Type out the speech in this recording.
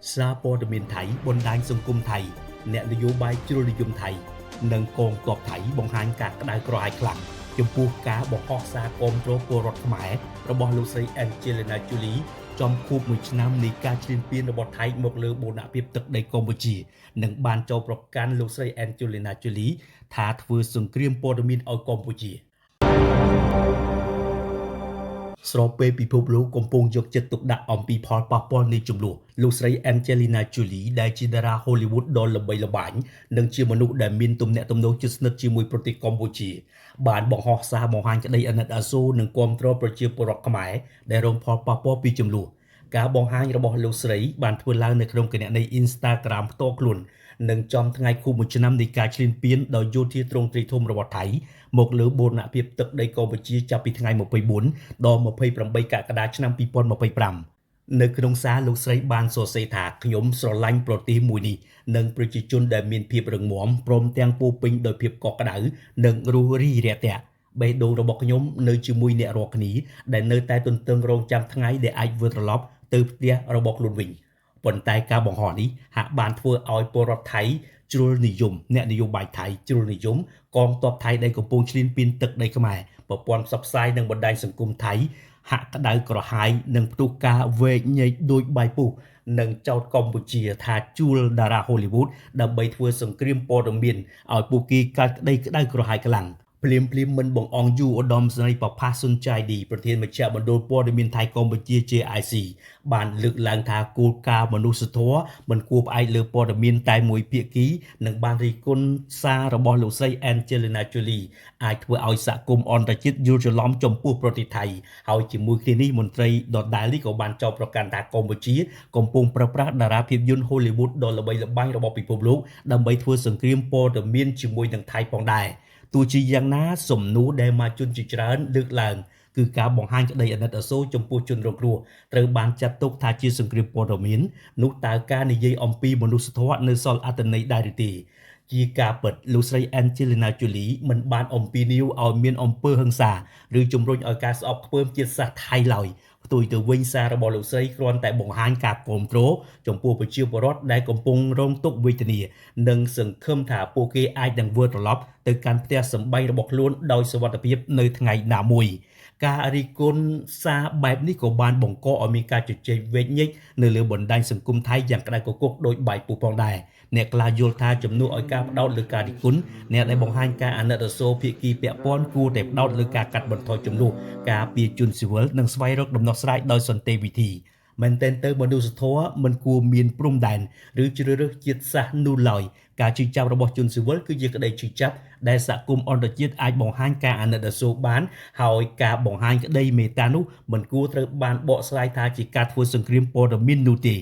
សារព័ត៌មានថៃបណ្ដាញសង្គមថៃអ្នកនយោបាយជ្រុលនិយមថៃនិងកងទ័ពថៃបង្ហាញការក្តៅក្រហាយខ្លាំងចំពោះការបង្ហោះសារគាំទ្រពលរដ្ឋខ្មែររបស់លោកស្រី Angelina Jolie ចំខួប1ឆ្នាំនៃការឈ្លានពានរបស់ថៃមកលើបូរណភាពទឹកដីកម្ពុជានិងបានចូលប្រកាន់លោកស្រី Angelina Jolie ថាធ្វើសង្គ្រាមព័ត៌មានឲ្យកម្ពុជាស្របពេលពិភពលោកកំពុងយកចិត្តទុកដាក់អំពីផលប៉ះពាល់នៃជម្លោះលោកស្រី Angelina Jolie ដែលជាតារា Hollywood ដ៏ល្បីល្បាញនិងជាមនុស្សដែលមានទំនាក់ទំនងជិតស្និទ្ធជាមួយប្រទេសកម្ពុជាបានបង្ហោះសារបង្ហាញក្តីអាណិតអាសូរនិងគាំទ្រប្រជាពលរដ្ឋខ្មែរដែលរងផលប៉ះពាល់ពីជម្លោះការបង្ហាញរបស់លោកស្រីបានធ្វើឡើងនៅក្នុងគណនី Instagram ផ្ទាល់ខ្លួននិងចំថ្ងៃខួប1ឆ្នាំនៃការឈ្លានពានដោយយោធាទ្រង់ទ្រាយធំរបស់ថៃមកលើបូរណភាពទឹកដីកម្ពុជាចាប់ពីថ្ងៃ24ដល់28កក្កដាឆ្នាំ2025នៅក្នុងសារលោកស្រីបានសរសេរថាខ្ញុំស្រឡាញ់ប្រទេសមួយនេះនិងប្រជាជនដែលមានភាពរឹងមាំព្រមទាំងពោពេញដោយភាពកក់ក្ដៅនិងរួសរីរាក់ទាក់បេះដូងរបស់ខ្ញុំនៅជាមួយអ្នករាល់គ្នាដែលនៅតែទន្ទឹងរង់ចាំថ្ងៃដែលអាចវិលត្រឡប់ទៅផ្ទះរបស់ខ្លួនវិញប៉ុន្តែការបង្ហោះនេះហាក់បានធ្វើឲ្យពលរដ្ឋថៃជ្រុលនិយមអ្នកនយោបាយថៃជ្រុលនិយមកងទ័ពថៃដែលកំពុងឈ្លានពានទឹកដីខ្មែរប្រព័ន្ធផ្សព្វផ្សាយនិងបណ្ដាញសង្គមថៃហាក់ក្តៅក្រហាយនិងផ្ទុះការវែកញែកដោយបាយពុះនិងចោទកម្ពុជាថាជួលតារា Hollywood ដើម្បីធ្វើសង្គ្រាមព័ត៌មានឲ្យពួកគេកើតក្តីក្តៅក្រហាយខ្លាំងភ្លាមមិនបង្អង់យូរឧត្តមសេនីយ៍ប្រផាសសុនចៃឌីប្រធានមជ្ឈមណ្ឌលព័ត៌មានថៃកម្ពុជា JIC បានលើកឡើងថាគោលការណ៍មនុស្សធម៌មិនគួរផ្អែកលើព័ត៌មានតែមួយភាគីនិងបានរិះគន់សាររបស់លោកស្រី Angelina Jolie អាចធ្វើឲ្យសហគមន៍អន្តរជាតិយល់ច្រឡំចំពោះប្រទេសថៃហើយជាមួយគ្នានេះមន្ត្រីដដែលនេះក៏បានចោទប្រកាន់ថាកម្ពុជាកំពុងប្រើប្រាស់តារាភាពយន្ត Hollywood ដ៏ល្បីល្បាញរបស់ពិភពលោកដើម្បីធ្វើសង្គ្រាមព័ត៌មានជាមួយនឹងថៃផងដែរទោះជាយ៉ាងណាសំណួរដែលមកជនជាច្រើនលើកឡើងគឺការបង្ហាញក្តីអាណិតអាសូរចំពោះជនរងគ្រោះត្រូវបានចាត់ទុកថាជាសង្គ្រាមព័ត៌មាននោះតើការនិយាយអំពីមនុស្សធម៌នៅសល់អត្ថន័យដែរឬទេជាការពិតលោកស្រី Angelina Jolie មិនបានអំពាវនាវឲ្យមានអំពើហិង្សាឬជំរុញឲ្យការស្អប់ខ្ពើមជាតិសាសន៍ថៃឡើយផ្ទុយទៅវិញសាររបស់លោកស្រីគ្រាន់តែបង្ហាញការគាំទ្រចំពោះប្រជាពលរដ្ឋដែលកំពុងរងទុក្ខវេទនានិងសង្ឃឹមថាពួកគេអាចនឹងវិលត្រឡប់ទៅកាន់ផ្ទះសម្បែងរបស់ខ្លួនដោយសុវត្ថិភាពនៅថ្ងៃណាមួយការរិះគន់សារបែបនេះក៏បានបង្កឲ្យមានការជជែកវែកញែកនៅលើបណ្ដាញសង្គមថៃយ៉ាងក្តៅគគុកដោយបាយពុះផងដែរអ្នកខ្លះយល់ថាជំនួសឲ្យការផ្ដោតលើការរិះគន់អ្នកដែលបង្ហាញការអាណិតអាសូរភាគីពាក់ព័ន្ធគួរតែផ្ដោតលើការកាត់បន្ថយចំនួនការពារជនស៊ីវិលនិងស្វែងរកដំណោះស្រាយដោយសន្តិវិធីមែនទែនទៅមនុស្សធម៌មិនគួរមានព្រំដែនឬជ្រើសរើសជាតិសាសន៍នោះឡើយការជិះចាប់របស់ជនស៊ីវិលគឺជាក្តីជិះចាប់ដែលសហគមន៍អន្តរជាតិអាចបង្ហាញការអាណិតអាសូរបានហើយការបង្ហាញក្តីមេត្តានោះមិនគួរត្រូវបានបកស្រាយថាជាការធ្វើសង្គ្រាមព័ត៌មាននោះទេ